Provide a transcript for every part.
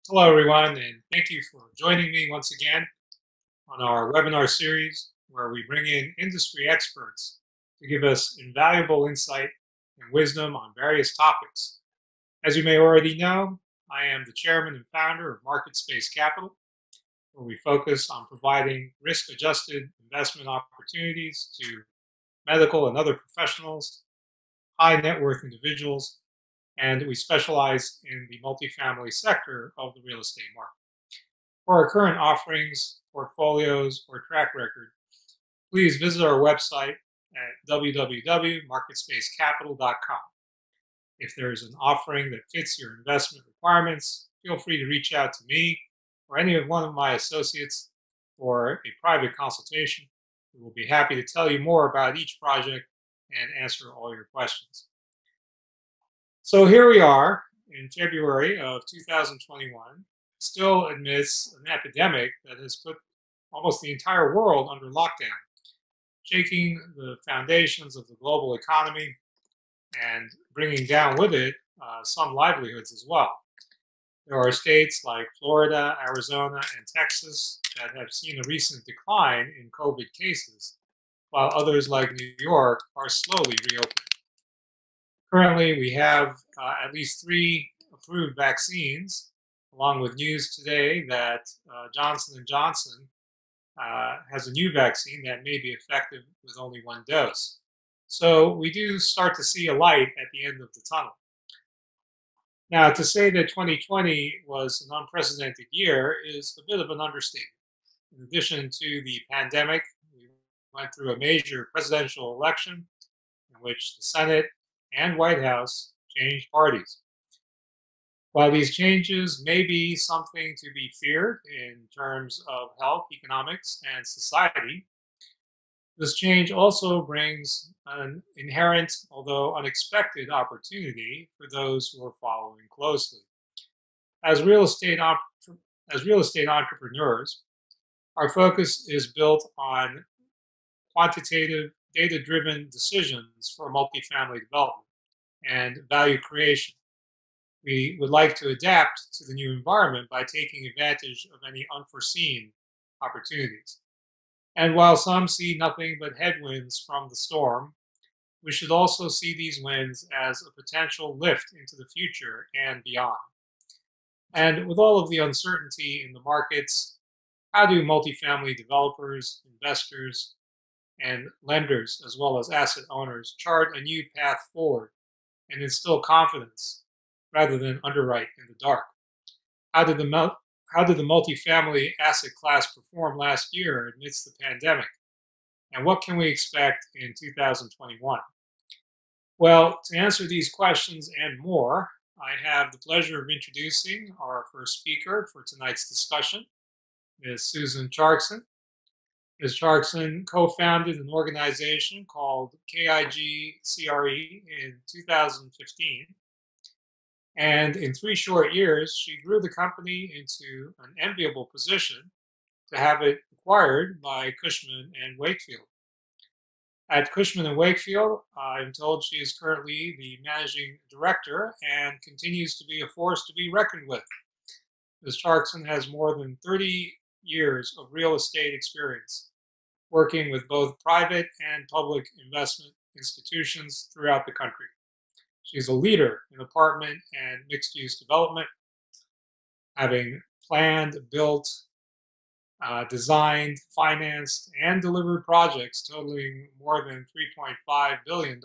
Hello, everyone, and thank you for joining me once again on our webinar series where we bring in industry experts to give us invaluable insight and wisdom on various topics. As you may already know, I am the chairman and founder of MarketSpace Capital, where we focus on providing risk-adjusted investment opportunities to medical and other professionals, high net worth individuals, and we specialize in the multifamily sector of the real estate market. For our current offerings, portfolios, or track record, please visit our website at www.marketspacecapital.com. If there is an offering that fits your investment requirements, feel free to reach out to me or any of one of my associates for a private consultation. We will be happy to tell you more about each project and answer all your questions. So here we are in February of 2021, still amidst an epidemic that has put almost the entire world under lockdown, shaking the foundations of the global economy and bringing down with it some livelihoods as well. There are states like Florida, Arizona, and Texas that have seen a recent decline in COVID cases, while others like New York are slowly reopening. Currently, we have at least 3 approved vaccines, along with news today that Johnson & Johnson has a new vaccine that may be effective with only 1 dose. So we do start to see a light at the end of the tunnel. Now, to say that 2020 was an unprecedented year is a bit of an understatement. In addition to the pandemic, we went through a major presidential election in which the Senate and White House changed parties. While these changes may be something to be feared in terms of health, economics, and society, this change also brings an inherent, although unexpected, opportunity for those who are following closely. As real estate entrepreneurs, our focus is built on quantitative, data-driven decisions for multifamily development and value creation. We would like to adapt to the new environment by taking advantage of any unforeseen opportunities. And while some see nothing but headwinds from the storm, we should also see these winds as a potential lift into the future and beyond. And with all of the uncertainty in the markets, how do multifamily developers, investors, and lenders, as well as asset owners, chart a new path forward and instill confidence rather than underwrite in the dark? How did the multifamily asset class perform last year amidst the pandemic? And what can we expect in 2021? Well, to answer these questions and more, I have the pleasure of introducing our first speaker for tonight's discussion, Ms. Susan Tjarksen. Ms. Tjarksen co-founded an organization called KIG CRE in 2015. And in 3 short years, she grew the company into an enviable position to have it acquired by Cushman and Wakefield. At Cushman Wakefield, I'm told she is currently the managing director and continues to be a force to be reckoned with. Ms. Tjarksen has more than 30 years of real estate experience, working with both private and public investment institutions throughout the country. She's a leader in apartment and mixed-use development, having planned, built, designed, financed, and delivered projects totaling more than $3.5 billion.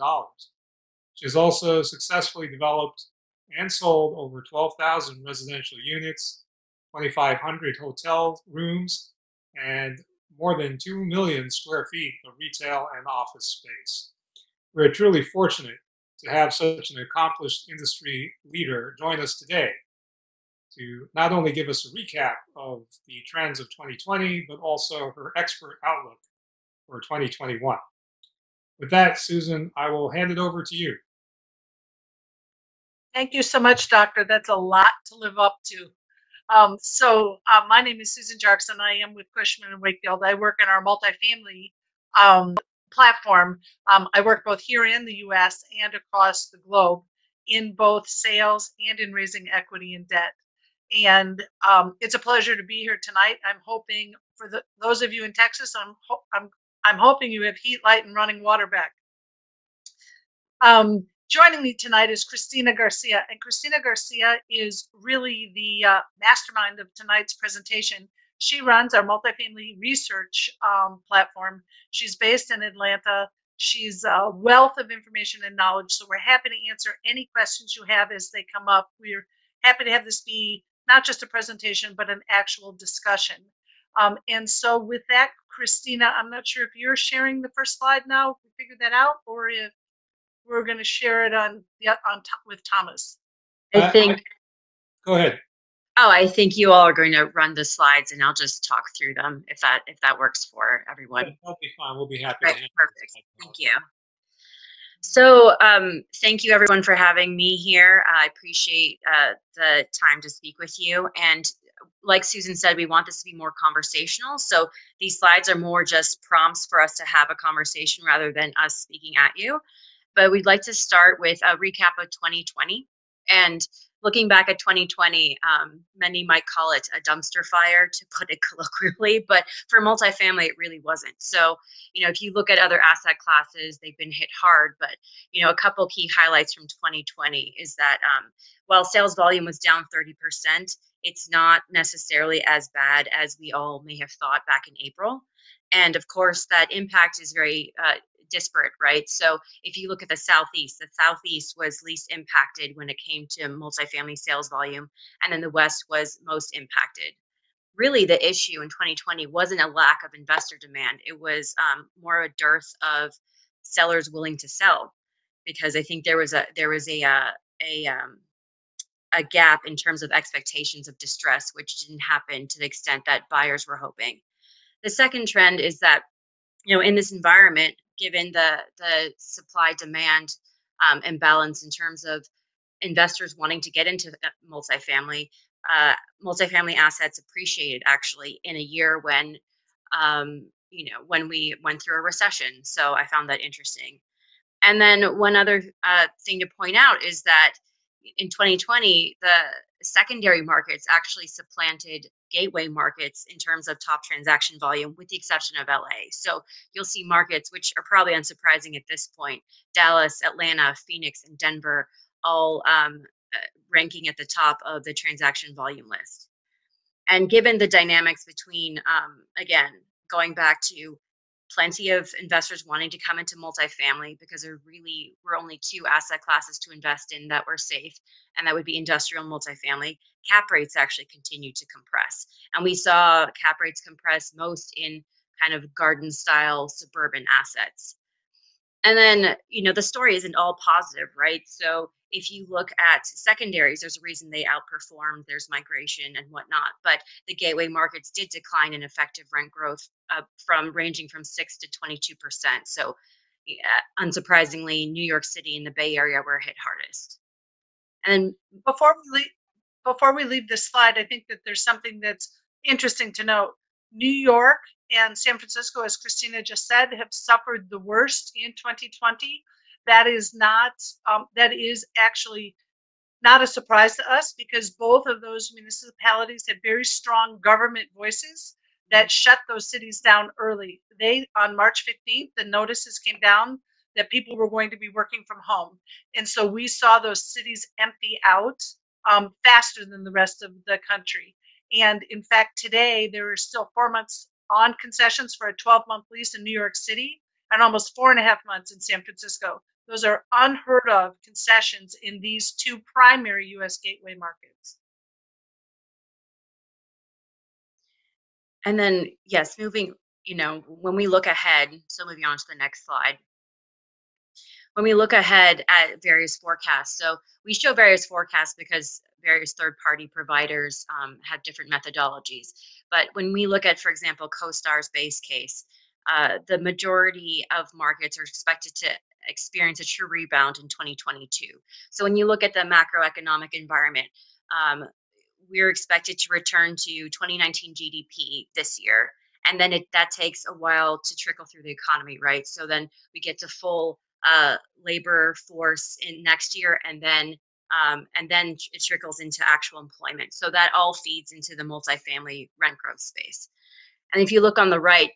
She's also successfully developed and sold over 12,000 residential units, 2,500 hotel rooms, and more than 2 million square feet of retail and office space. We're truly fortunate to have such an accomplished industry leader join us today to not only give us a recap of the trends of 2020, but also her expert outlook for 2021. With that, Susan, I will hand it over to you. Thank you so much, Doctor. That's a lot to live up to. My name is Susan Tjarksen. I am with Cushman Wakefield. I work in our multifamily platform. I work both here in the U.S. and across the globe in both sales and in raising equity and debt. And it's a pleasure to be here tonight. I'm hoping for those of you in Texas, I'm hoping you have heat, light, and running water back. Joining me tonight is Christina Garcia, and Christina Garcia is really the mastermind of tonight's presentation. She runs our multifamily research platform. She's based in Atlanta. She's a wealth of information and knowledge, so we're happy to answer any questions you have as they come up. We're happy to have this be not just a presentation, but an actual discussion. And so with that, Christina, I'm not sure if you're sharing the first slide now, we figured that out, or if we're going to share it with Thomas. I think. Go ahead. Oh, I think you all are going to run the slides, and I'll just talk through them if that works for everyone. That'll be fine. We'll be happy. Right, perfect. Thank you. So, thank you everyone for having me here. I appreciate the time to speak with you. And like Susan said, we want this to be more conversational. So these slides are more just prompts for us to have a conversation rather than us speaking at you. But we'd like to start with a recap of 2020. And looking back at 2020, many might call it a dumpster fire, to put it colloquially, but for multifamily, it really wasn't. So, if you look at other asset classes, they've been hit hard, but, a couple key highlights from 2020 is that while sales volume was down 30%, it's not necessarily as bad as we all may have thought back in April. And of course, that impact is very disparate, right? So if you look at the Southeast was least impacted when it came to multifamily sales volume, and then the West was most impacted. Really, the issue in 2020 wasn't a lack of investor demand. It was more a dearth of sellers willing to sell, because I think there was a gap in terms of expectations of distress, which didn't happen to the extent that buyers were hoping. The second trend is that, in this environment, given the supply demand imbalance in terms of investors wanting to get into multifamily, multifamily assets appreciated actually in a year when when we went through a recession. So I found that interesting. And then one other thing to point out is that in 2020, the secondary markets actually supplanted gateway markets in terms of top transaction volume, with the exception of LA. So you'll see markets, which are probably unsurprising at this point, Dallas, Atlanta, Phoenix, and Denver, all ranking at the top of the transaction volume list. And given the dynamics between, again, going back to plenty of investors wanting to come into multifamily because there really were only two asset classes to invest in that were safe, and that would be industrial and multifamily. Cap rates actually continued to compress, and we saw cap rates compress most in kind of garden style suburban assets. And then, the story isn't all positive, right? So if you look at secondaries, there's a reason they outperformed. There's migration and whatnot, but the gateway markets did decline in effective rent growth ranging from 6 to 22%. So unsurprisingly, New York City and the Bay Area were hit hardest. And before we leave this slide, I think that there's something that's interesting to note. New York and San Francisco, as Christina just said, have suffered the worst in 2020. That is actually not a surprise to us, because both of those municipalities had very strong government voices that shut those cities down early. On March 15th, the notices came down that people were going to be working from home. And so we saw those cities empty out faster than the rest of the country. And in fact, today, there are still 4 months on concessions for a 12-month lease in New York City, and almost 4.5 months in San Francisco. Those are unheard of concessions in these two primary U.S. gateway markets. And then, yes, moving, when we look ahead, so moving on to the next slide. When we look ahead at various forecasts, so we show various forecasts because various third-party providers have different methodologies. But when we look at, for example, CoStar's base case, the majority of markets are expected to experience a true rebound in 2022. So when you look at the macroeconomic environment, we're expected to return to 2019 GDP this year. And then that takes a while to trickle through the economy, right? So then we get to full labor force in next year, and then and then it trickles into actual employment. So that all feeds into the multifamily rent growth space. And if you look on the right,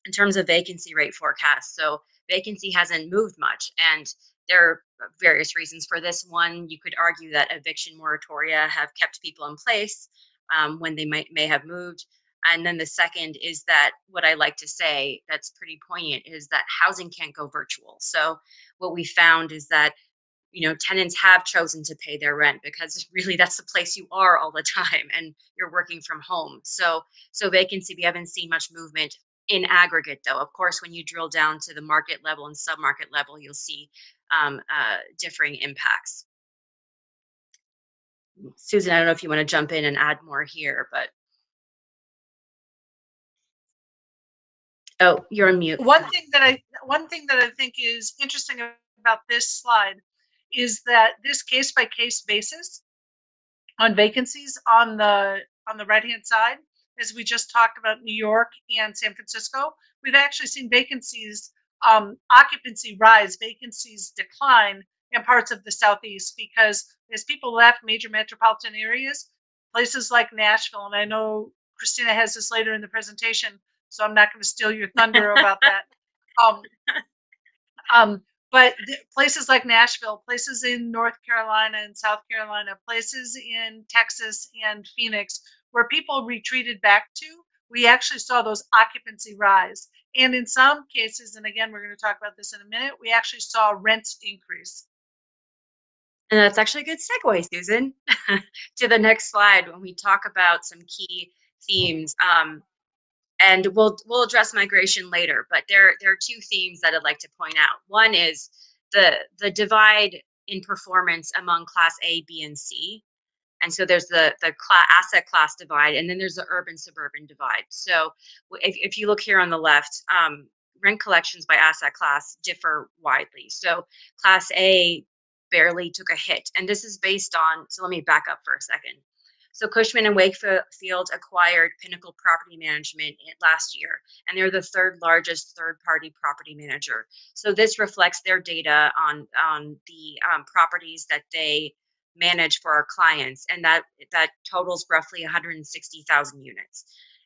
in terms of vacancy rate forecast, so vacancy hasn't moved much, and there are various reasons for this. One, you could argue that eviction moratoria have kept people in place when they may have moved. And then the second is that what I like to say that's pretty poignant is that housing can't go virtual. So what we found is that tenants have chosen to pay their rent because really that's the place you are all the time and you're working from home. So vacancy, we haven't seen much movement in aggregate though. Of course, when you drill down to the market level and sub-market level, you'll see differing impacts. Susan, I don't know if you want to jump in and add more here, but. Oh, you're on mute. One thing that I think is interesting about this slide is that this case by case basis on vacancies on the right-hand side, as we just talked about New York and San Francisco, we've actually seen vacancies, occupancy rise, vacancies decline in parts of the Southeast, because as people left major metropolitan areas, places like Nashville, and I know Christina has this later in the presentation, so I'm not going to steal your thunder about that. But places like Nashville, places in North Carolina and South Carolina, places in Texas and Phoenix, where people retreated back to, we actually saw those occupancy rise. And in some cases, and again, we're going to talk about this in a minute, we actually saw rents increase. And that's actually a good segue, Susan, to the next slide when we talk about some key themes. And we'll address migration later, but there are two themes that I'd like to point out. One is the divide in performance among Class A, B, and C. And so there's the asset class divide, and then there's the urban-suburban divide. So if you look here on the left, rent collections by asset class differ widely. So Class A barely took a hit, and this is based on, so let me back up for a second. So Cushman and Wakefield acquired Pinnacle Property Management last year, and they're the third largest third-party property manager. So this reflects their data on the properties that they manage for our clients, and that totals roughly 160,000 units.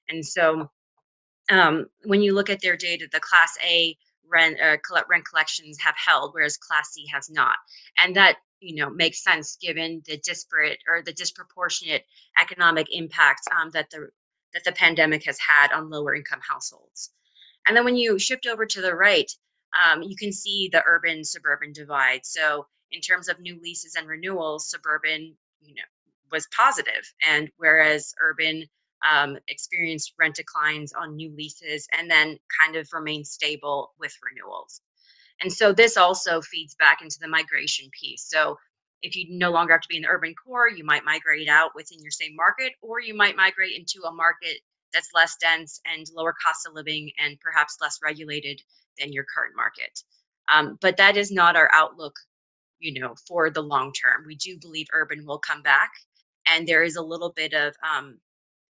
And so when you look at their data, the Class A rent collections have held, whereas Class C has not, and that makes sense given the disparate or the disproportionate economic impact that the pandemic has had on lower income households. And then when you shift over to the right, you can see the urban suburban divide. So in terms of new leases and renewals, suburban was positive, and whereas urban experienced rent declines on new leases and then kind of remained stable with renewals. And so this also feeds back into the migration piece. So if you no longer have to be in the urban core, you might migrate out within your same market, or you might migrate into a market that's less dense and lower cost of living and perhaps less regulated than your current market. But that is not our outlook, for the long term. We do believe urban will come back, and there is a little bit of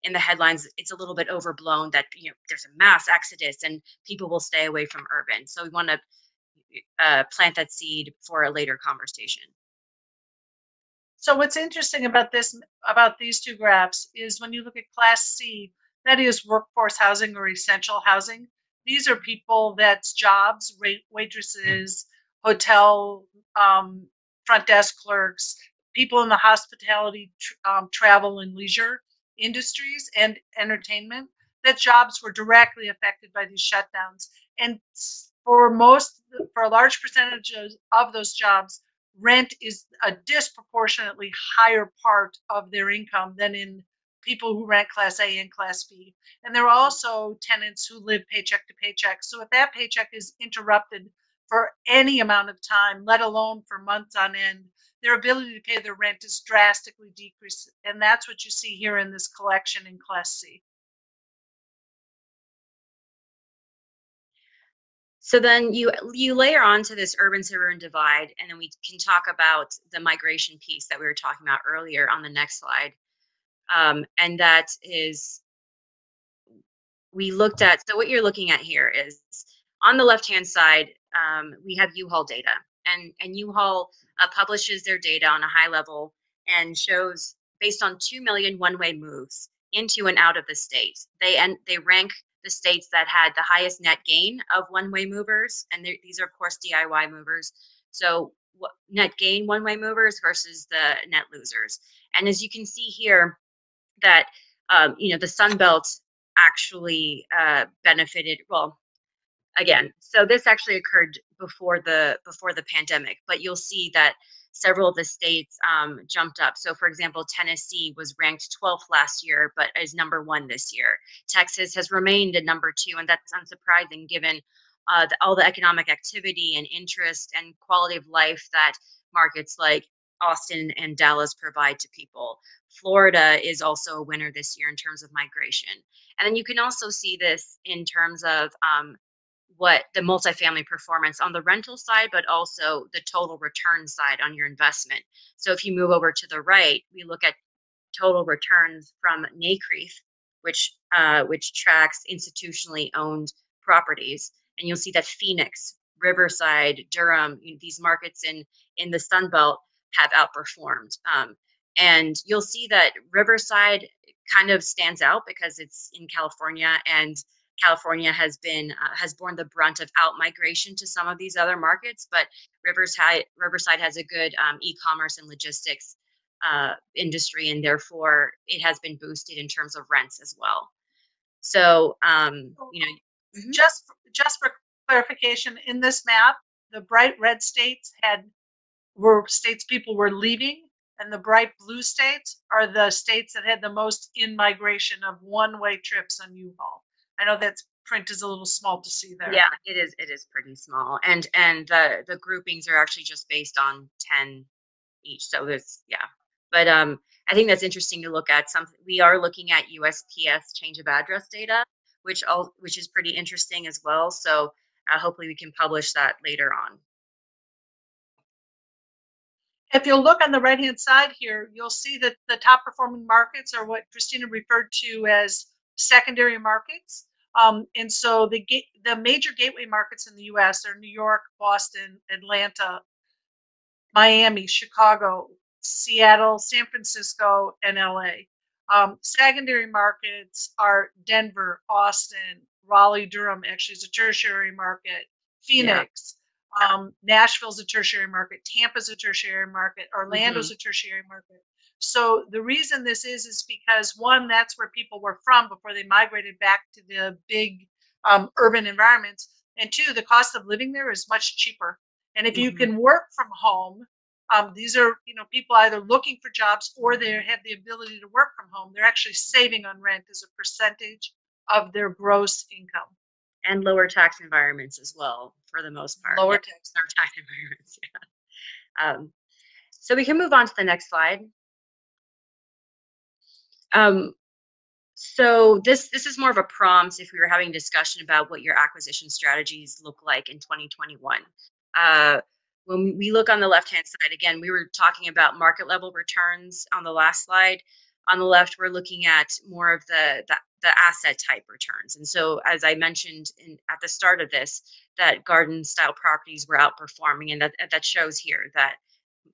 in the headlines, it's a little bit overblown that there's a mass exodus and people will stay away from urban. So we want to plant that seed for a later conversation. So what's interesting about these two graphs is when you look at Class C, that is workforce housing or essential housing. These are people that's jobs, waitresses, hotel, front desk clerks, people in the hospitality, travel and leisure industries and entertainment, that jobs were directly affected by these shutdowns. And for a large percentage of those jobs, rent is a disproportionately higher part of their income than in people who rent Class A and Class B. And there are also tenants who live paycheck to paycheck. So if that paycheck is interrupted for any amount of time, let alone for months on end, their ability to pay their rent is drastically decreased. And that's what you see here in this collection in Class C. So then you layer onto this urban-suburban divide, and then we can talk about the migration piece that we were talking about earlier on the next slide. And that is, we looked at, so what you're looking at here is on the left-hand side, we have U-Haul data. And U-Haul publishes their data on a high level and shows based on 2 million one-way moves into and out of the state. They rank the states that had the highest net gain of one-way movers, and these are of course DIY movers. So net gain one-way movers versus the net losers. And as you can see here, that the Sun Belt actually benefited. Well, again, so this actually occurred before the pandemic, but you'll see that several of the states jumped up. So, for example, Tennessee was ranked 12th last year, but is number 1 this year. Texas has remained at number 2, and that's unsurprising given all the economic activity and interest and quality of life that markets like Austin and Dallas provide to people. Florida is also a winner this year in terms of migration. And then you can also see this in terms of what the multifamily performance on the rental side, but also the total return side on your investment. So if you move over to the right, we look at total returns from NCREIF, which tracks institutionally owned properties, and you'll see that Phoenix, Riverside, Durham, these markets in the Sun Belt have outperformed. And you'll see that Riverside kind of stands out because it's in California, and California has borne the brunt of out-migration to some of these other markets, but Riverside has a good e-commerce and logistics industry, and therefore it has been boosted in terms of rents as well. So, just for clarification, in this map, the bright red states were states people were leaving, and the bright blue states are the states that had the most in-migration of one-way trips on U-Haul. I know that print is a little small to see there. Yeah, it is. It is pretty small, and the groupings are actually just based on 10 each. So there's but I think that's interesting to look at. We are looking at USPS change of address data, which is pretty interesting as well. So hopefully we can publish that later on. If you'll look on the right-hand side here, you'll see that the top performing markets are what Christina referred to as secondary markets. And so the major gateway markets in the U.S. are New York, Boston, Atlanta, Miami, Chicago, Seattle, San Francisco, and L.A. Secondary markets are Denver, Austin, Raleigh, Durham actually is a tertiary market, Phoenix, Nashville's a tertiary market, Tampa's a tertiary market, Orlando's a tertiary market. So the reason this is because, one, that's where people were from before they migrated back to the big urban environments, and two, the cost of living there is much cheaper. And if you can work from home, these are people either looking for jobs or they have the ability to work from home. They're actually saving on rent as a percentage of their gross income. And lower tax environments as well, for the most part. Lower tax environments, yeah. So we can move on to the next slide. So this is more of a prompt if we were having a discussion about what your acquisition strategies look like in 2021. When we look on the left-hand side, again, we were talking about market level returns on the last slide. On the left, we're looking at more of the asset type returns. And so, as I mentioned at the start of this, that garden style properties were outperforming, and that shows here that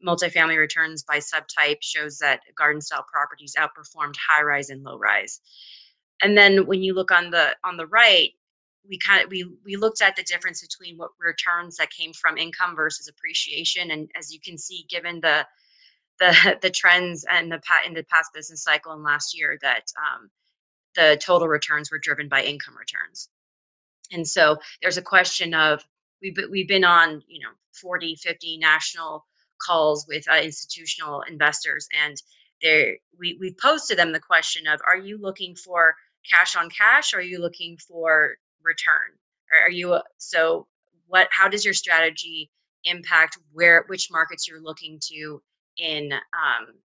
multifamily returns by subtype shows that garden style properties outperformed high rise and low rise. And then when you look on the right, we looked at the difference between what returns that came from income versus appreciation. And as you can see, given the trends and in the past business cycle and last year, that the total returns were driven by income returns. And so there's a question of we've been on 40, 50 national calls with institutional investors, and we've posed to them the question of, are you looking for cash on cash, or are you looking for return? How does your strategy impact which markets you're looking to in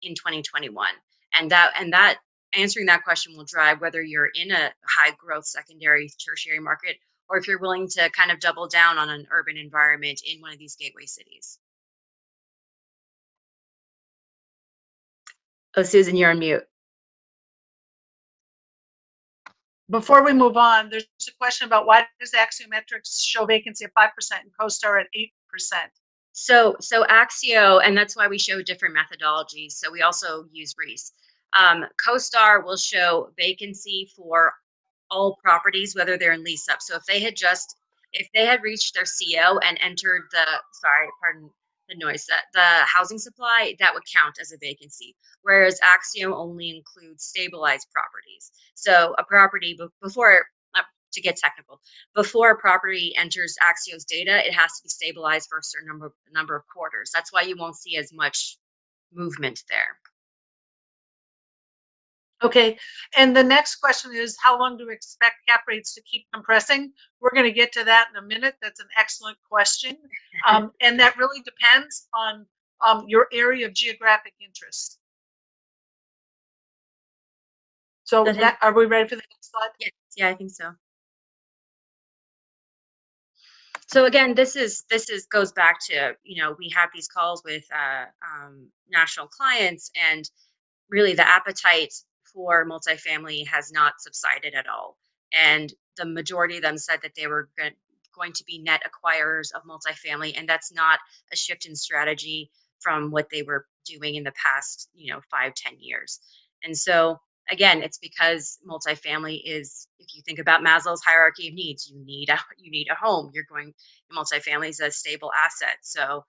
2021? And that answering that question will drive whether you're in a high growth secondary, tertiary market, or if you're willing to kind of double down on an urban environment in one of these gateway cities. Oh, Susan, you're on mute. Before we move on, there's a question about why does Axiometrics show vacancy at 5% and CoStar at 8%? So Axio, and that's why we show different methodologies. So we also use Reese. CoStar will show vacancy for all properties, whether they're in lease up. So if they had reached their CO and entered pardon the noise, the housing supply, that would count as a vacancy. Whereas Axio only includes stabilized properties. So a property before, to get technical, before a property enters Axio's data, it has to be stabilized for a certain number of quarters. That's why you won't see as much movement there. Okay, and the next question is, how long do we expect cap rates to keep compressing? We're going to get to that in a minute. That's an excellent question. And that really depends on your area of geographic interest. So are we ready for the next slide? Yeah, I think so. So again, this goes back to, we have these calls with national clients, and really the appetite for multifamily has not subsided at all. And the majority of them said that they were going to be net acquirers of multifamily, and that's not a shift in strategy from what they were doing in the past, 5-10 years. And so again, it's because multifamily is, if you think about Maslow's hierarchy of needs, you need a home. Multifamily is a stable asset. So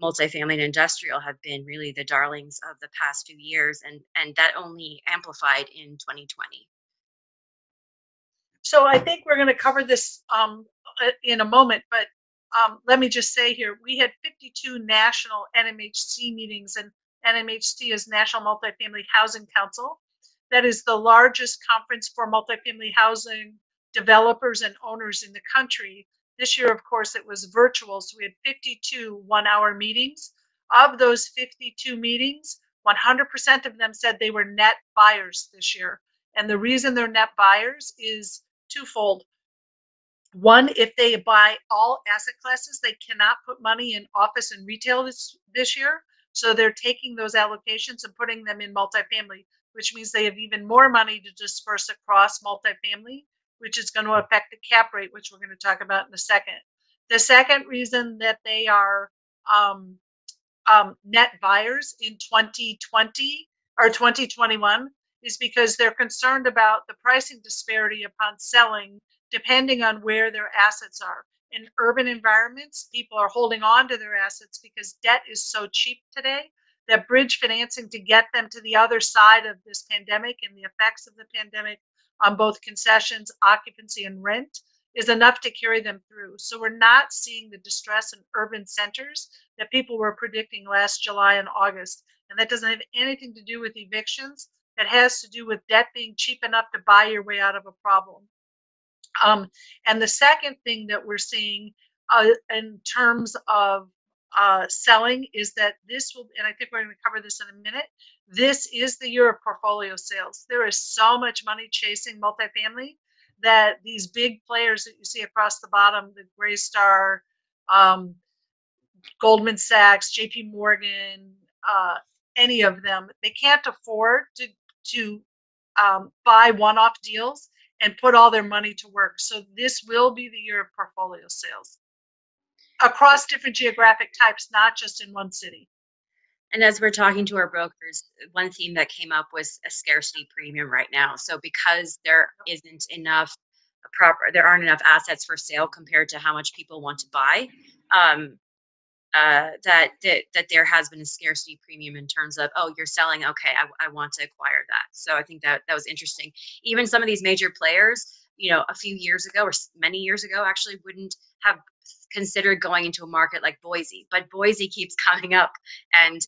multifamily and industrial have been really the darlings of the past few years, and that only amplified in 2020. So I think we're going to cover this in a moment, but let me just say here, we had 52 national NMHC meetings, and NMHC is National Multifamily Housing Council. That is the largest conference for multifamily housing developers and owners in the country. This year, of course, it was virtual, so we had 52 one-hour meetings. Of those 52 meetings, 100% of them said they were net buyers this year. And the reason they're net buyers is twofold. One, if they buy all asset classes, they cannot put money in office and retail this year. So they're taking those allocations and putting them in multifamily, which means they have even more money to disperse across multifamily, which is going to affect the cap rate, which we're going to talk about in a second. The second reason that they are net buyers in 2020 or 2021 is because they're concerned about the pricing disparity upon selling, depending on where their assets are. In urban environments, people are holding on to their assets because debt is so cheap today that bridge financing to get them to the other side of this pandemic and the effects of the pandemic on both concessions, occupancy, and rent is enough to carry them through. So we're not seeing the distress in urban centers that people were predicting last July and August. And that doesn't have anything to do with evictions. It has to do with debt being cheap enough to buy your way out of a problem. And the second thing that we're seeing in terms of selling is that this will, and I think we're going to cover this in a minute, this is the year of portfolio sales. There is so much money chasing multifamily that these big players that you see across the bottom, the Greystar, Goldman Sachs, JP Morgan, any of them, they can't afford to buy one-off deals and put all their money to work. So this will be the year of portfolio sales across different geographic types, not just in one city. And as we're talking to our brokers, one theme that came up was a scarcity premium right now. So because there aren't enough assets for sale compared to how much people want to buy, that there has been a scarcity premium in terms of, oh, you're selling, okay, I want to acquire that. So I think that was interesting. Even some of these major players, a few years ago or many years ago actually wouldn't have considered going into a market like Boise, but Boise keeps coming up, and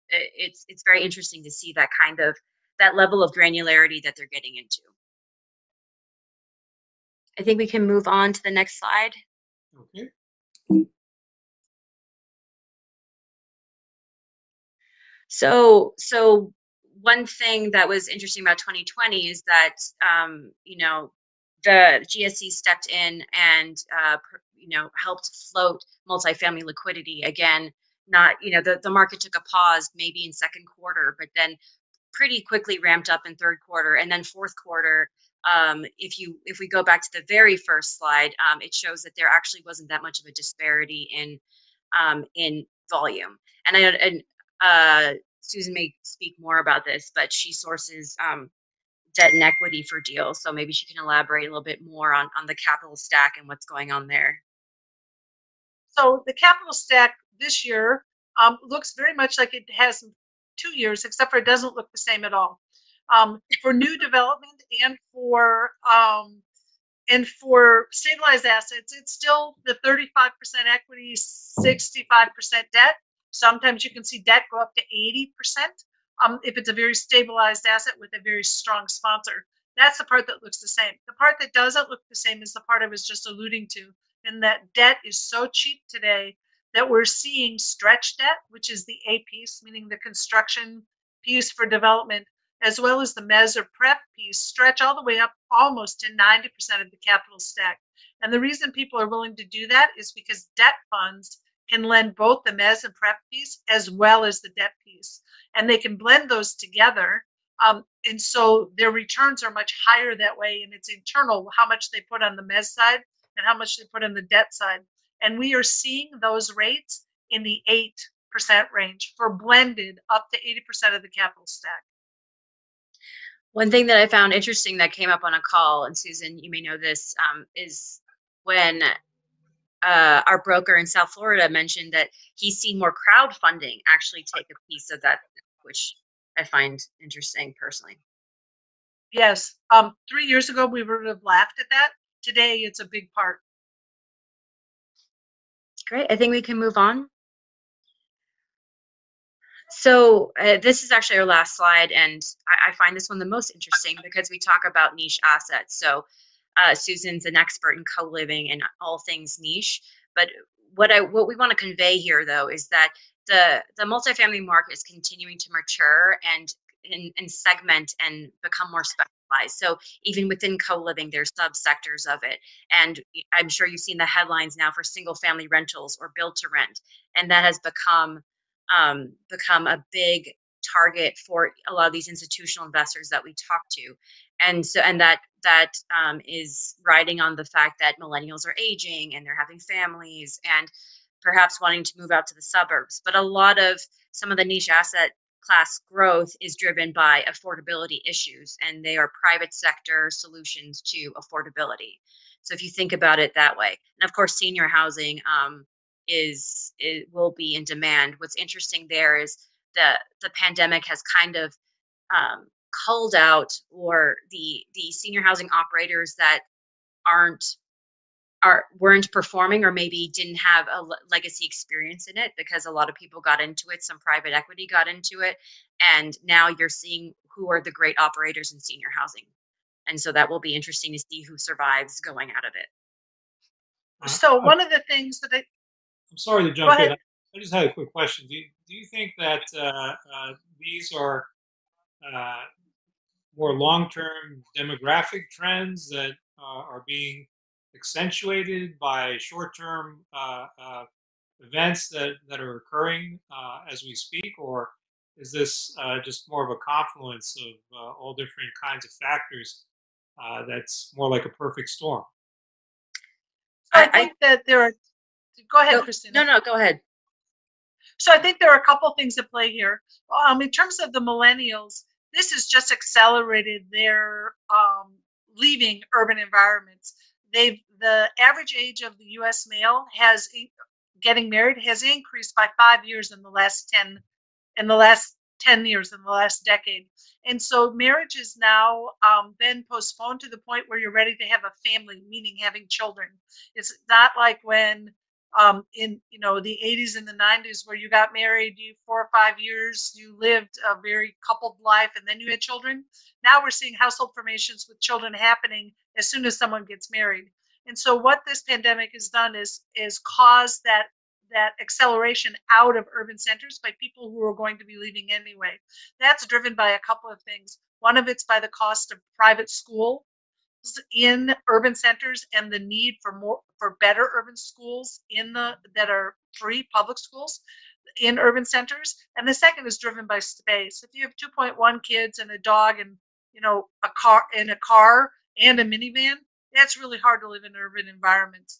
it's very interesting to see that level of granularity that they're getting into. I think we can move on to the next slide. Okay. So one thing that was interesting about 2020 is that the GSE stepped in and helped float multifamily liquidity again. Not the market took a pause maybe in second quarter, but then pretty quickly ramped up in third quarter, and then fourth quarter. If we go back to the very first slide, it shows that there actually wasn't that much of a disparity in in volume. And Susan may speak more about this, but she sources debt and equity for deals. So maybe she can elaborate a little bit more on the capital stack and what's going on there. So the capital stack this year looks very much like it has in 2 years, except for it doesn't look the same at all. For new development and for stabilized assets, it's still the 35% equity, 65% debt. Sometimes you can see debt go up to 80% if it's a very stabilized asset with a very strong sponsor. That's the part that looks the same. The part that doesn't look the same is the part I was just alluding to, in that debt is so cheap today that we're seeing stretch debt, which is the A piece, meaning the construction piece for development, as well as the mezz or prep piece, stretch all the way up almost to 90% of the capital stack. And the reason people are willing to do that is because debt funds can lend both the mezz and prep piece as well as the debt piece. And they can blend those together. And so their returns are much higher that way. And it's internal how much they put on the mezz side and how much they put on the debt side. And we are seeing those rates in the 8% range for blended up to 80% of the capital stack. One thing that I found interesting that came up on a call, and Susan, you may know this, is when our broker in South Florida mentioned that he's seen more crowdfunding actually take a piece of that, which I find interesting personally. Yes. 3 years ago, we would have laughed at that. Today, it's a big part. Great. I think we can move on. So this is actually our last slide, and I find this one the most interesting because we talk about niche assets. So Susan's an expert in co-living and all things niche. But what we want to convey here, though, is that the multifamily market is continuing to mature and segment and become more specialized. So even within co-living, there's subsectors of it. And I'm sure you've seen the headlines now for single family rentals or build to rent. And that has become a big target for a lot of these institutional investors that we talk to. And so, and that is riding on the fact that millennials are aging and they're having families and perhaps wanting to move out to the suburbs. But a lot of some of the niche asset class growth is driven by affordability issues, and they are private sector solutions to affordability. So if you think about it that way, and of course, senior housing it will be in demand. What's interesting there is the pandemic has kind of culled out, or the senior housing operators that weren't performing or maybe didn't have a legacy experience in it, because a lot of people got into it, some private equity got into it, and now you're seeing who are the great operators in senior housing. And so that will be interesting to see who survives going out of it. So one of the things that I'm sorry to jump in. I just had a quick question. Do you think that these are more long-term demographic trends that are being accentuated by short-term events that are occurring as we speak, or is this just more of a confluence of all different kinds of factors that's more like a perfect storm? I think that there are. Go ahead, Christina. No, go ahead. So I think there are a couple things at play here. In terms of the millennials, this has just accelerated their leaving urban environments. The average age of the U.S. male getting married has increased by 5 years in the last 10 years, in the last decade. And so marriage is now been postponed to the point where you're ready to have a family, meaning having children. It's not like when in the 80s and the 90s where you got married, 4 or 5 years, you lived a very coupled life, and then you had children. Now we're seeing household formations with children happening as soon as someone gets married. And so what this pandemic has done is caused that acceleration out of urban centers by people who are going to be leaving anyway. That's driven by a couple of things. One of it's by the cost of private school in urban centers and the need for better urban schools that are free public schools in urban centers. And the second is driven by space. If you have 2.1 kids and a dog and a car and a minivan, that's really hard to live in urban environments.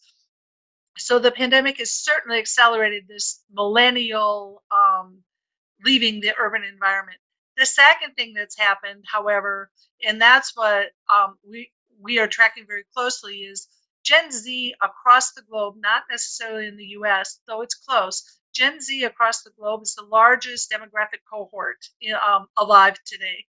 So the pandemic has certainly accelerated this millennial leaving the urban environment. The second thing that's happened, however, and that's what we are tracking very closely, is Gen Z across the globe, not necessarily in the U.S., though it's close. Gen Z across the globe is the largest demographic cohort alive today,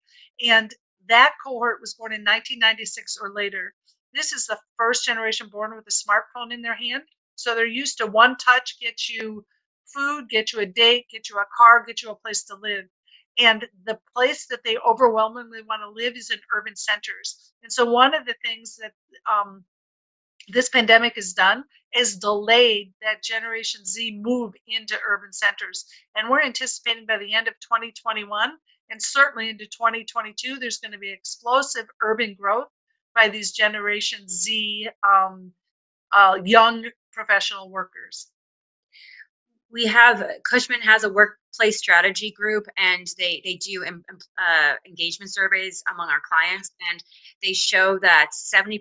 and that cohort was born in 1996 or later. This is the first generation born with a smartphone in their hand, so they're used to one touch get you food, get you a date, get you a car, get you a place to live. And the place that they overwhelmingly want to live is in urban centers. And so one of the things that this pandemic has done is delayed that Generation Z move into urban centers. And we're anticipating by the end of 2021 and certainly into 2022, there's going to be explosive urban growth by these Generation Z young professional workers. We have Cushman has a workplace strategy group, and they do engagement surveys among our clients, and they show that 70%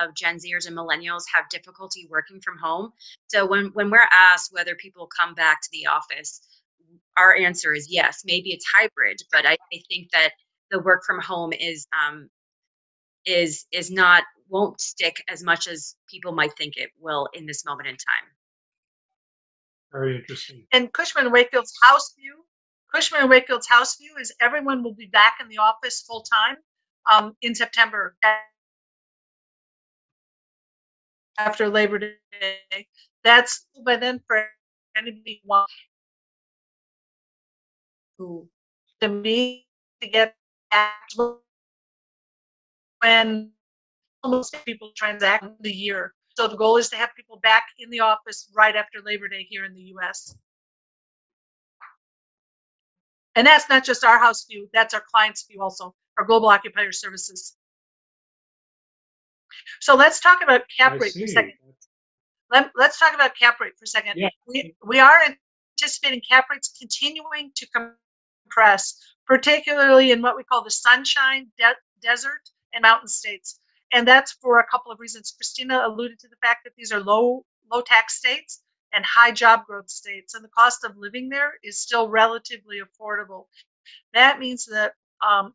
of Gen Zers and Millennials have difficulty working from home. So when we're asked whether people come back to the office, our answer is yes. Maybe it's hybrid, but I think that the work from home is not won't stick as much as people might think it will in this moment in time. Very interesting. And Cushman Wakefield's house view is everyone will be back in the office full time in September after Labor Day. That's by then for anybody who to me to get when almost people transact the year. So the goal is to have people back in the office right after Labor Day here in the U.S. And that's not just our house view, that's our clients' view also, our global occupier services. So let's talk about cap rate for a second. Let's talk about cap rate for a second. Yeah. We are anticipating cap rates continuing to compress, particularly in what we call the sunshine, desert, and mountain states. And that's for a couple of reasons. Christina alluded to the fact that these are low tax states and high job growth states, and the cost of living there is still relatively affordable. That means that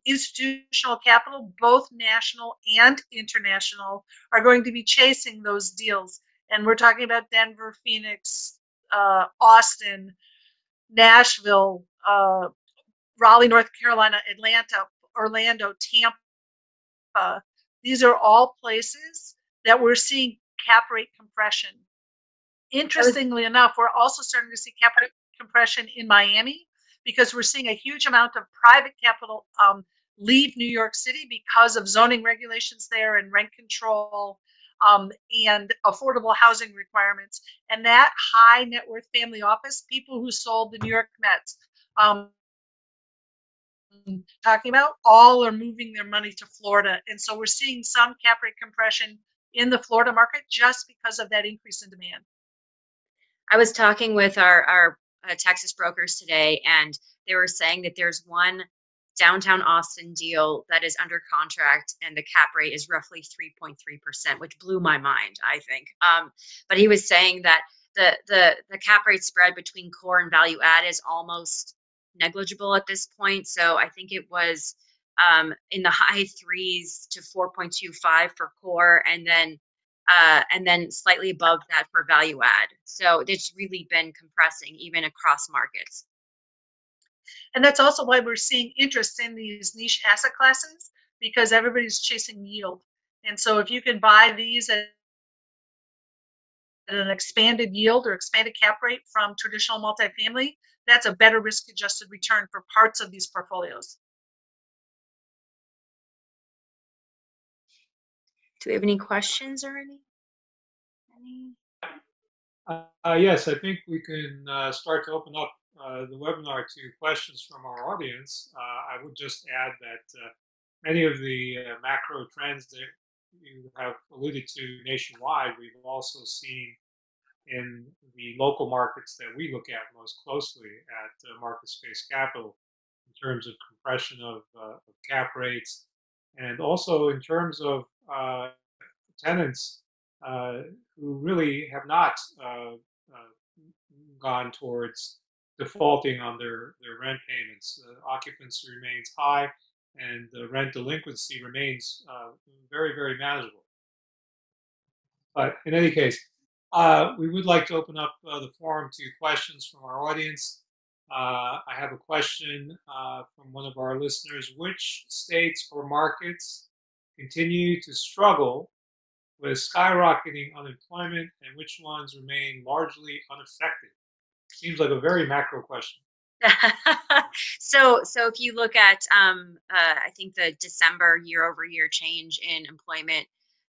institutional capital, both national and international, are going to be chasing those deals. And we're talking about Denver, Phoenix, Austin, Nashville, Raleigh, North Carolina, Atlanta, Orlando, Tampa. These are all places that we're seeing cap rate compression. Interestingly enough, we're also starting to see cap rate compression in Miami because we're seeing a huge amount of private capital leave New York City because of zoning regulations there and rent control and affordable housing requirements. And that high net worth family office, people who sold the New York Mets, talking about, all are moving their money to Florida. And so we're seeing some cap rate compression in the Florida market just because of that increase in demand. I was talking with our Texas brokers today, and they were saying that there's one downtown Austin deal that is under contract, and the cap rate is roughly 3.3%, which blew my mind, I think. But he was saying that the cap rate spread between core and value add is almost negligible at this point. So I think it was in the high 3s to 4.25 for core, and then slightly above that for value add. So it's really been compressing even across markets. And that's also why we're seeing interest in these niche asset classes, because everybody's chasing yield. And so if you can buy these at an expanded yield or expanded cap rate from traditional multifamily, that's a better risk-adjusted return for parts of these portfolios. Do we have any questions or any? Yes, I think we can start to open up the webinar to questions from our audience. I would just add that many of the macro trends that you have alluded to nationwide, we've also seen in the local markets that we look at most closely at MarketSpace Capital, in terms of compression of cap rates, and also in terms of tenants who really have not gone towards defaulting on their rent payments. Occupancy remains high, and the rent delinquency remains very, very manageable. But in any case, we would like to open up the forum to questions from our audience. I have a question from one of our listeners. Which states or markets continue to struggle with skyrocketing unemployment, and which ones remain largely unaffected? Seems like a very macro question. So if you look at, I think the December year-over-year change in employment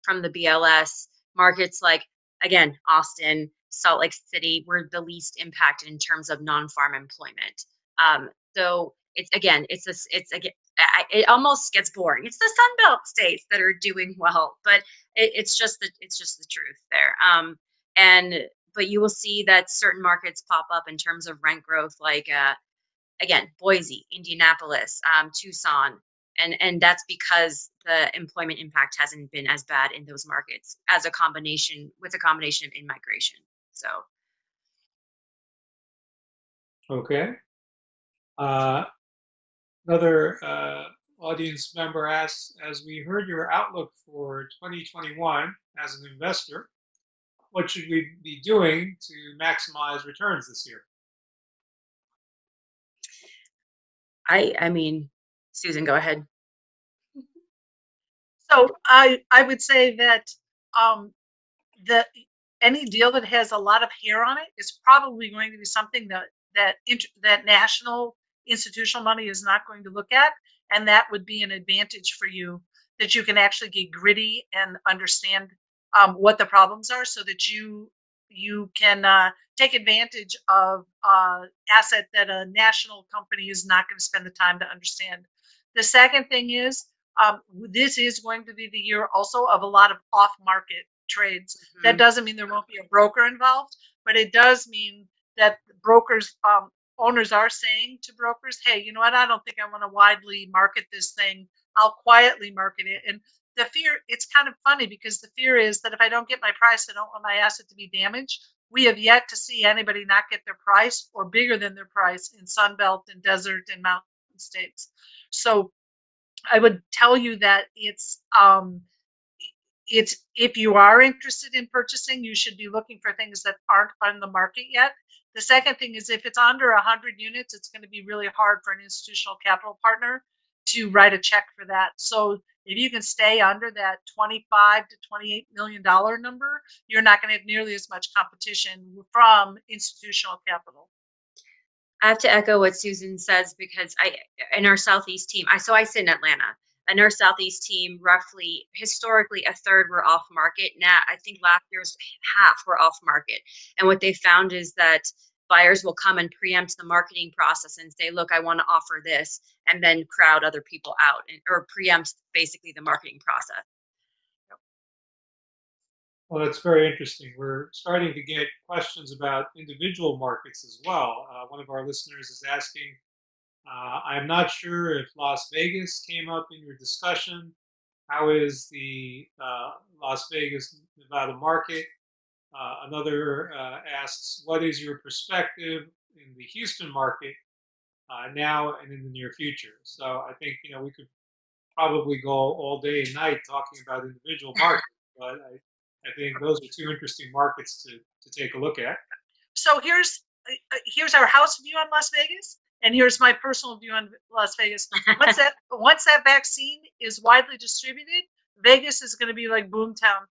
from the BLS, markets like, again, Austin, Salt Lake City were the least impacted in terms of non-farm employment. So it almost gets boring. It's the Sun Belt states that are doing well, but it's just the truth there. But you will see that certain markets pop up in terms of rent growth, like again, Boise, Indianapolis, Tucson, and that's because the employment impact hasn't been as bad in those markets with a combination of in-migration. So, okay. Another audience member asks, as we heard your outlook for 2021 as an investor, what should we be doing to maximize returns this year? I mean, Susan, go ahead. So I would say that any deal that has a lot of hair on it is probably going to be something that national institutional money is not going to look at, and that would be an advantage for you, that you can actually get gritty and understand what the problems are, so that you can take advantage of asset that a national company is not going to spend the time to understand. The second thing is, this is going to be the year also of a lot of off-market trades. Mm-hmm. That doesn't mean there won't be a broker involved, but it does mean that brokers, owners are saying to brokers, hey, you know what, I don't think I want to widely market this thing. I'll quietly market it. And the fear, it's kind of funny, because the fear is that if I don't get my price, I don't want my asset to be damaged. We have yet to see anybody not get their price or bigger than their price in Sunbelt and desert and mountain states. So I would tell you that it's if you are interested in purchasing, you should be looking for things that aren't on the market yet. The second thing is, if it's under 100 units, it's going to be really hard for an institutional capital partner to write a check for that. So if you can stay under that $25 to $28 million number, you're not going to have nearly as much competition from institutional capital. I have to echo what Susan says, because in our Southeast team, I sit in Atlanta. In our Southeast team, roughly, historically, a third were off market. Now, I think last year's half were off market. And what they found is that buyers will come and preempt the marketing process and say, look, I want to offer this, and then crowd other people out, or preempt basically the marketing process. Well, that's very interesting. We're starting to get questions about individual markets as well. One of our listeners is asking, I'm not sure if Las Vegas came up in your discussion. How is the Las Vegas, Nevada market? Another asks, what is your perspective in the Houston market now and in the near future? So I think, we could probably go all day and night talking about individual markets, but I think those are two interesting markets to take a look at. So here's our house view on Las Vegas, and here's my personal view on Las Vegas. Once that vaccine is widely distributed, Vegas is going to be like boomtown.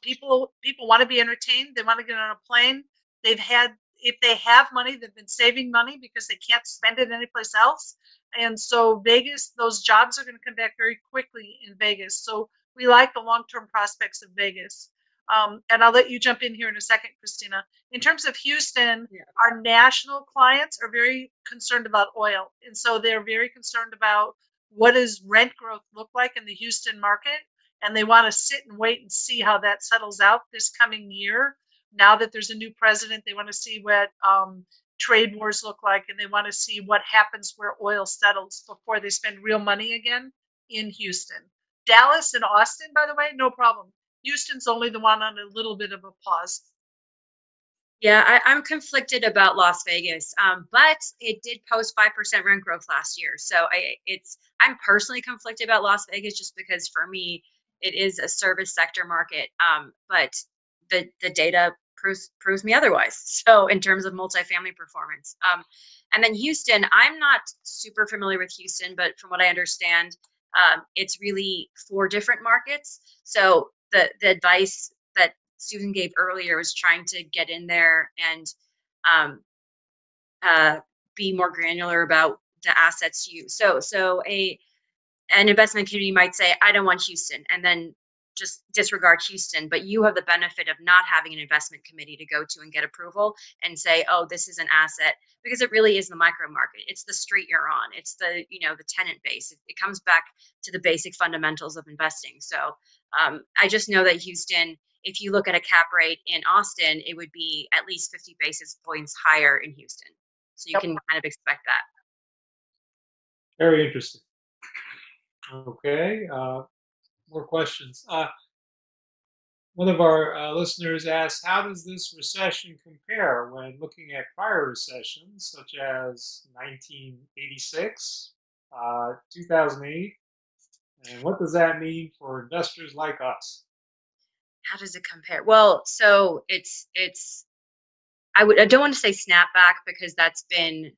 People want to be entertained. They want to get on a plane. If they have money, they've been saving money because they can't spend it anyplace else. And so Vegas, those jobs are going to come back very quickly in Vegas. So we like the long-term prospects of Vegas. And I'll let you jump in here in a second, Christina. In terms of Houston, our national clients are very concerned about oil. And so they're very concerned about what does rent growth look like in the Houston market. And they want to sit and wait and see how that settles out this coming year. Now that there's a new president, they want to see what trade wars look like, and they want to see what happens where oil settles before they spend real money again in Houston. Dallas and Austin, by the way, no problem. Houston's only the one on a little bit of a pause. Yeah, I'm conflicted about Las Vegas, but it did post 5% rent growth last year. So I'm personally conflicted about Las Vegas just because for me it is a service sector market, but the data proves me otherwise. So in terms of multifamily performance, and then Houston, I'm not super familiar with Houston, but from what I understand, it's really 4 different markets. So the advice that Susan gave earlier was trying to get in there and be more granular about the assets you. So an investment community might say, I don't want Houston, and then just disregard Houston, but you have the benefit of not having an investment committee to go to and get approval and say, oh, this is an asset, because it really is the micro market. It's the street you're on. It's the, the tenant base. It comes back to the basic fundamentals of investing. So I just know that Houston, if you look at a cap rate in Austin, it would be at least 50 basis points higher in Houston. So you can kind of expect that. Very interesting. Okay, more questions. One of our listeners asked, how does this recession compare when looking at prior recessions, such as 1986, 2008, and what does that mean for investors like us? How does it compare? Well, so it's I don't want to say snapback because that's been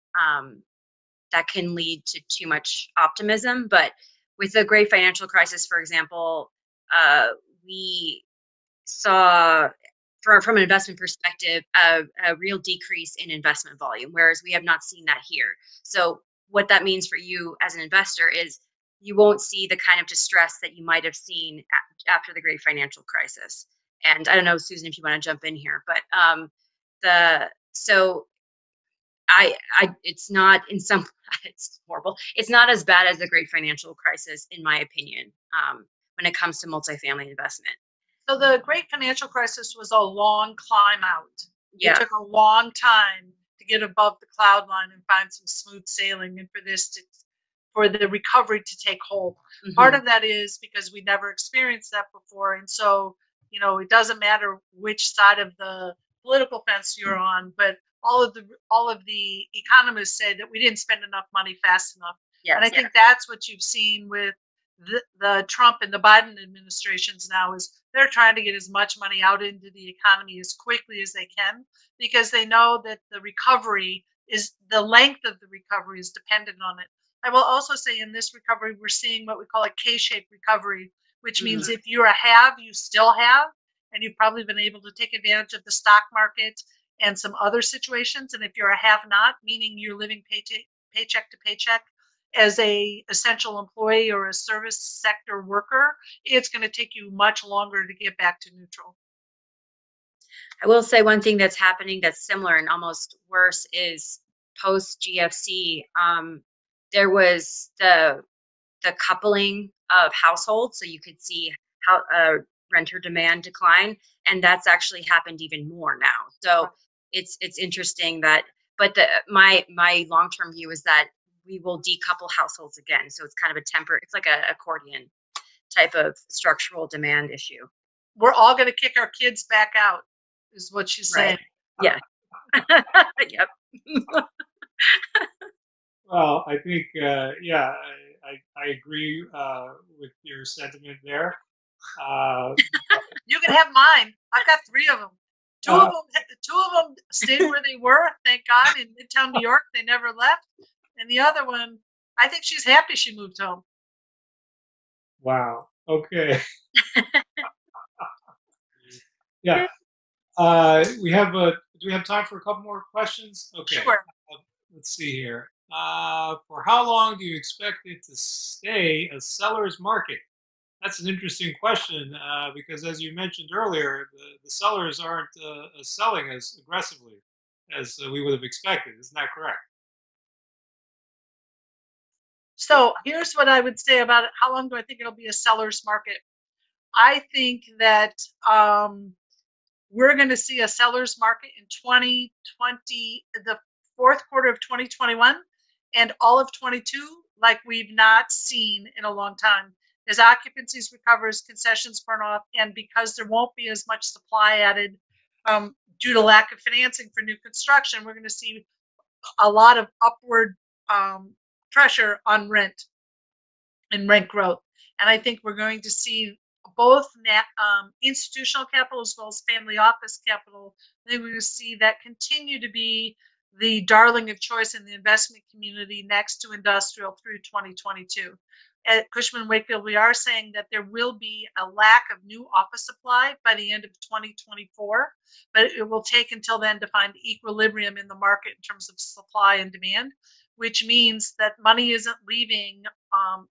that can lead to too much optimism. But with the great financial crisis, for example, we saw from an investment perspective a real decrease in investment volume, whereas we have not seen that here. So what that means for you as an investor is you won't see the kind of distress that you might have seen after the great financial crisis. And I don't know, Susan, if you want to jump in here, but it's not it's horrible. It's not as bad as the great financial crisis, in my opinion, when it comes to multifamily investment. So the great financial crisis was a long climb out. Yeah. It took a long time to get above the cloud line and find some smooth sailing, and for the recovery to take hold. Mm-hmm. Part of that is because we never experienced that before, and so it doesn't matter which side of the political fence you're on, but all of the economists say that we didn't spend enough money fast enough. Yes, and I think that's what you've seen with the Trump and the Biden administrations now, is they're trying to get as much money out into the economy as quickly as they can, because they know that the length of the recovery is dependent on it. I will also say in this recovery, we're seeing what we call a K-shaped recovery, which means if you're a have, you still have, and you've probably been able to take advantage of the stock market and some other situations. And if you're a have-not, meaning you're living paycheck to paycheck as a essential employee or a service sector worker, it's going to take you much longer to get back to neutral. I will say one thing that's happening that's similar and almost worse is post GFC. There was the coupling of households, so you could see how renter demand decline, and that's actually happened even more now. So it's interesting that, but my long-term view is that we will decouple households again. So it's kind of it's like an accordion type of structural demand issue. We're all going to kick our kids back out, is what she's saying. Yeah. Yep. Well, I think, I agree with your sentiment there. You can have mine. I've got 3 of them. Two of them stayed where they were, thank God, in Midtown New York. They never left. And the other one, I think she's happy she moved home. Wow. Okay. Yeah. Do we have time for a couple more questions? Okay. Sure. Let's see here. For how long do you expect it to stay a seller's market? That's an interesting question because, as you mentioned earlier, the sellers aren't selling as aggressively as we would have expected. Isn't that correct? So here's what I would say about it. How long do I think it'll be a seller's market? I think that we're going to see a seller's market in 2020, the fourth quarter of 2021, and all of 22, like we've not seen in a long time. as occupancies recover, as concessions burn off, and because there won't be as much supply added due to lack of financing for new construction, we're going to see a lot of upward pressure on rent and rent growth. And I think we're going to see both institutional capital as well as family office capital. I think we're going to see that continue to be the darling of choice in the investment community next to industrial through 2022. At Cushman Wakefield, we are saying that there will be a lack of new office supply by the end of 2024, but it will take until then to find equilibrium in the market in terms of supply and demand, which means that money isn't leaving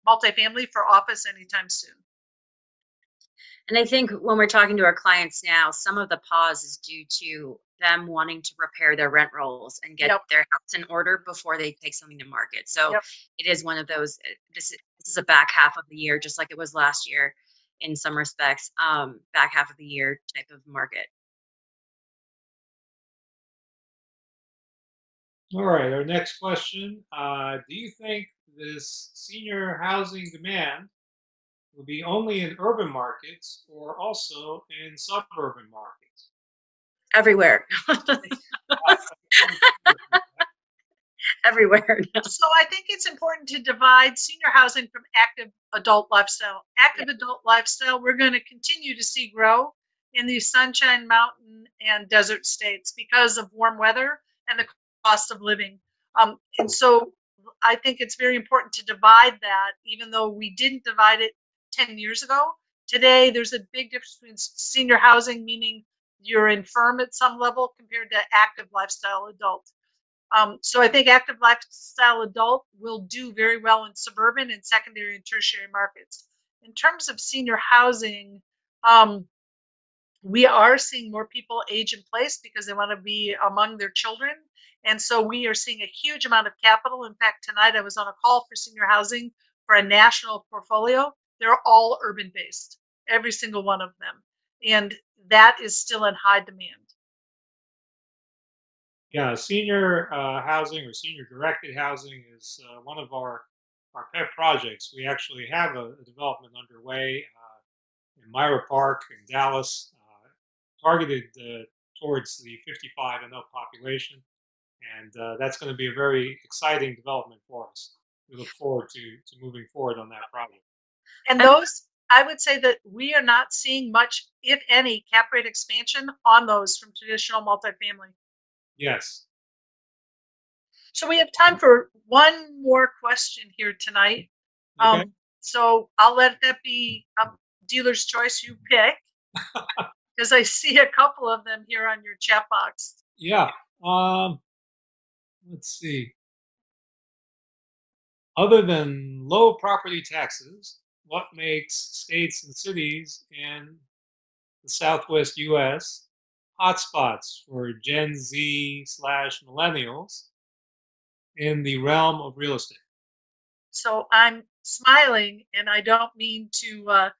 multifamily for office anytime soon. And I think when we're talking to our clients now, some of the pause is due to them wanting to repair their rent rolls and get their house in order before they take something to market. So it is one of those, this is a back half of the year, just like it was last year in some respects, back half of the year type of market. All right, our next question. Do you think this senior housing demand will be only in urban markets or also in suburban markets? Everywhere. Everywhere. So I think it's important to divide senior housing from active adult lifestyle. Active adult lifestyle, we're going to continue to see grow in the Sunshine Mountain and desert states because of warm weather and the cost of living. And so I think it's very important to divide that, even though we didn't divide it 10 years ago. Today, there's a big difference between senior housing, meaning you're infirm at some level, compared to active lifestyle adult. So I think active lifestyle adult will do very well in suburban and secondary and tertiary markets. In terms of senior housing, we are seeing more people age in place because they want to be among their children. And so we are seeing a huge amount of capital. In fact, tonight I was on a call for senior housing for a national portfolio. They're all urban based, every single one of them. And that is still in high demand. Yeah, senior housing or senior directed housing is one of our pet projects. We actually have a development underway in Myra Park in Dallas, targeted towards the 55 and up population. And that's going to be a very exciting development for us. We look forward to moving forward on that project. And those, I would say that we are not seeing much, if any, cap rate expansion on those from traditional multifamily. Yes. So we have time for one more question here tonight. Okay. So I'll let that be a dealer's choice. You pick, because I see a couple of them here on your chat box. Yeah. Let's see. Other than low property taxes, what makes states and cities in the Southwest U.S. hotspots for Gen Z/millennials in the realm of real estate? So I'm smiling, and I don't mean to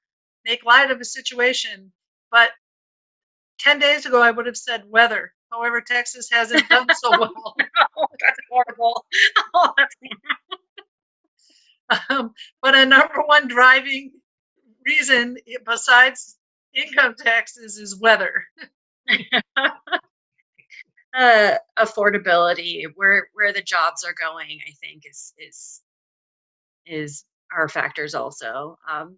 make light of a situation, but 10 days ago I would have said weather. However, Texas hasn't done so well. Oh, that's horrible. Oh, that's but a number one driving reason besides income taxes is weather. Affordability, where the jobs are going, I think is our factors also. And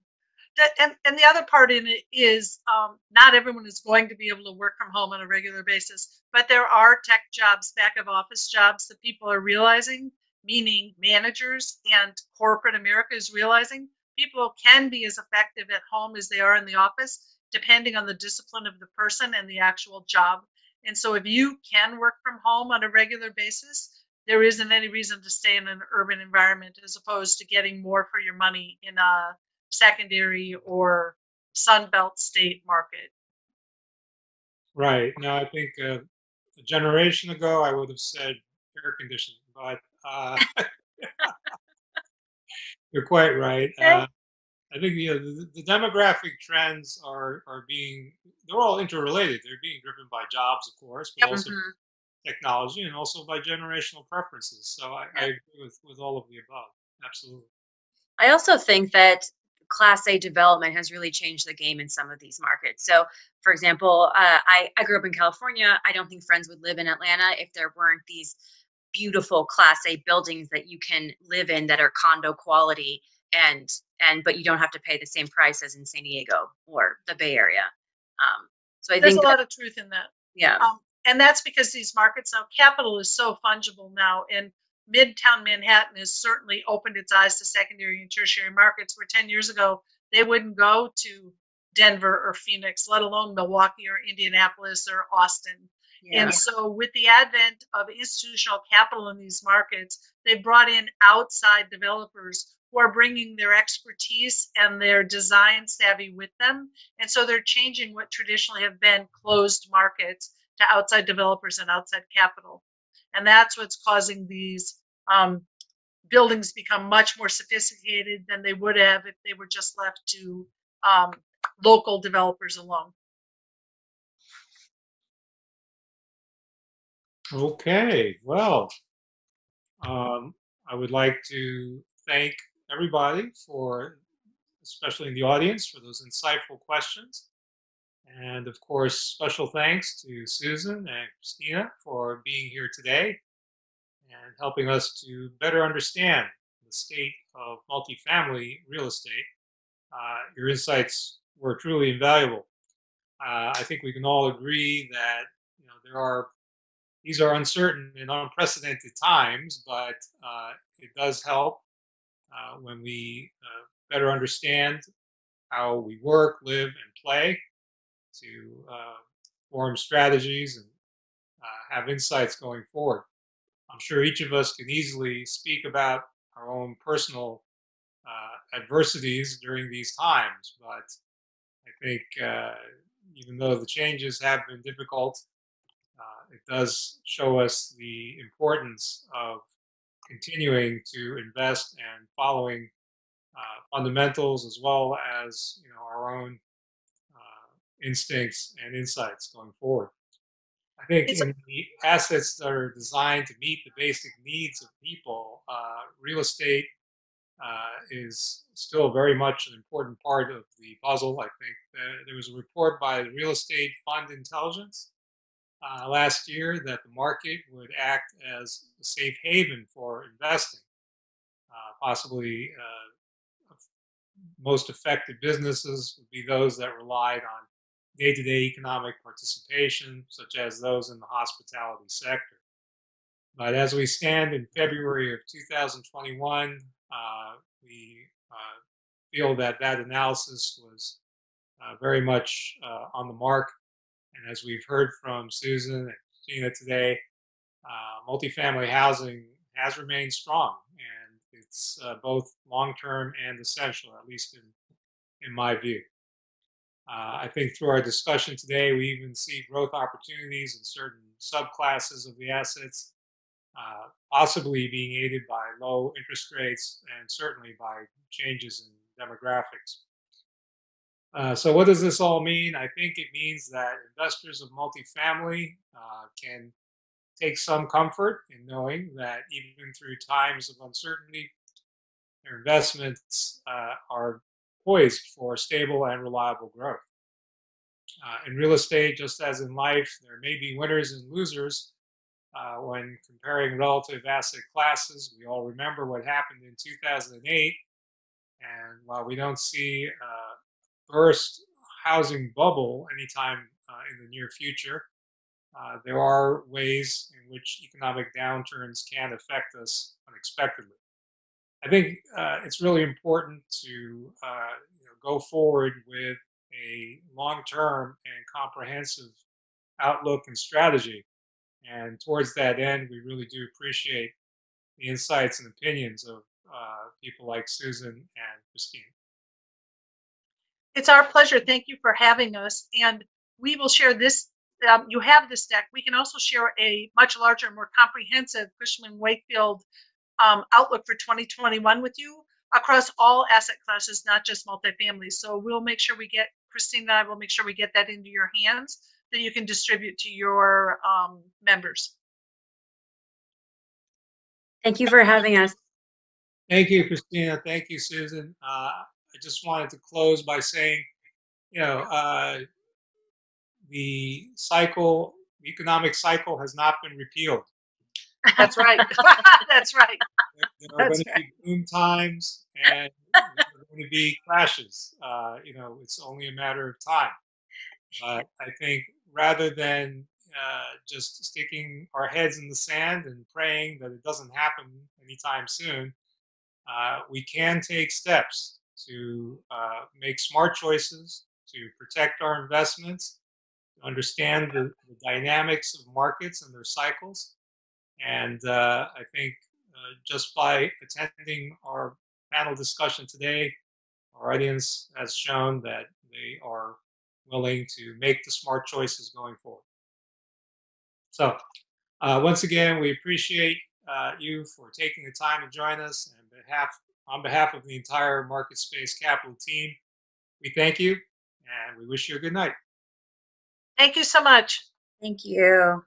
the other part in it is not everyone is going to be able to work from home on a regular basis, but there are tech jobs, back of office jobs that people are realizing, meaning managers and corporate America is realizing people can be as effective at home as they are in the office, depending on the discipline of the person and the actual job. And so if you can work from home on a regular basis, there isn't any reason to stay in an urban environment as opposed to getting more for your money in a secondary or Sunbelt state market. Right. Now, I think a generation ago, I would have said air conditioning, but you're quite right. I think the demographic trends are being, they're all interrelated. They're being driven by jobs, of course, but also technology and also by generational preferences. So I agree with all of the above. Absolutely. I also think that Class A development has really changed the game in some of these markets. So, for example, I grew up in California. I don't think friends would live in Atlanta if there weren't these beautiful Class A buildings that you can live in that are condo quality, but you don't have to pay the same price as in San Diego or the Bay Area. So there's a lot of truth in that. Yeah. And that's because these markets now, capital is so fungible now, and Midtown Manhattan has certainly opened its eyes to secondary and tertiary markets where 10 years ago they wouldn't go to Denver or Phoenix, let alone Milwaukee or Indianapolis or Austin. Yeah. And so with the advent of institutional capital in these markets, they brought in outside developers who are bringing their expertise and their design savvy with them. And so they're changing what traditionally have been closed markets to outside developers and outside capital. And that's what's causing these buildings become much more sophisticated than they would have if they were just left to local developers alone. Okay, well, I would like to thank everybody for, especially in the audience, for those insightful questions. And of course, special thanks to Susan and Christina for being here today and helping us to better understand the state of multifamily real estate. Your insights were truly invaluable. I think we can all agree that these are uncertain and unprecedented times, but it does help when we better understand how we work, live, and play to form strategies and have insights going forward. I'm sure each of us can easily speak about our own personal adversities during these times, but I think even though the changes have been difficult, it does show us the importance of continuing to invest and following fundamentals as well as our own instincts and insights going forward. I think in the assets that are designed to meet the basic needs of people, real estate is still very much an important part of the puzzle. I think there was a report by the Real Estate Fund Intelligence last year that the market would act as a safe haven for investing. Possibly most affected businesses would be those that relied on day-to-day economic participation, such as those in the hospitality sector. But as we stand in February of 2021, we feel that analysis was very much on the mark. And as we've heard from Susan and Christina today, multifamily housing has remained strong, and it's both long-term and essential, at least in my view. I think through our discussion today, we even see growth opportunities in certain subclasses of the assets, possibly being aided by low interest rates and certainly by changes in demographics. So what does this all mean? I think it means that investors of multifamily can take some comfort in knowing that even through times of uncertainty, their investments are poised for stable and reliable growth. In real estate, just as in life, there may be winners and losers when comparing relative asset classes. We all remember what happened in 2008. And while we don't see a burst housing bubble anytime in the near future, there are ways in which economic downturns can affect us unexpectedly. I think it's really important to go forward with a long-term and comprehensive outlook and strategy. And towards that end, we really do appreciate the insights and opinions of people like Susan and Christine. It's our pleasure. Thank you for having us. And we will share this. You have this deck. We can also share a much larger, more comprehensive Cushman Wakefield outlook for 2021 with you across all asset classes, not just multifamily. So we'll make sure we get, Christine and I will make sure we get that into your hands that you can distribute to your members. Thank you for having us. Thank you, Christina. Thank you, Susan. I just wanted to close by saying, the economic cycle has not been repealed. That's right. That's right. There are going to be boom times and there are going to be crashes. It's only a matter of time. But I think rather than just sticking our heads in the sand and praying that it doesn't happen anytime soon, we can take steps to make smart choices, to protect our investments, to understand the dynamics of markets and their cycles. And I think just by attending our panel discussion today, our audience has shown that they are willing to make the smart choices going forward. So once again, we appreciate you for taking the time to join us. And on behalf of the entire MarketSpace Capital team, we thank you and we wish you a good night. Thank you so much. Thank you.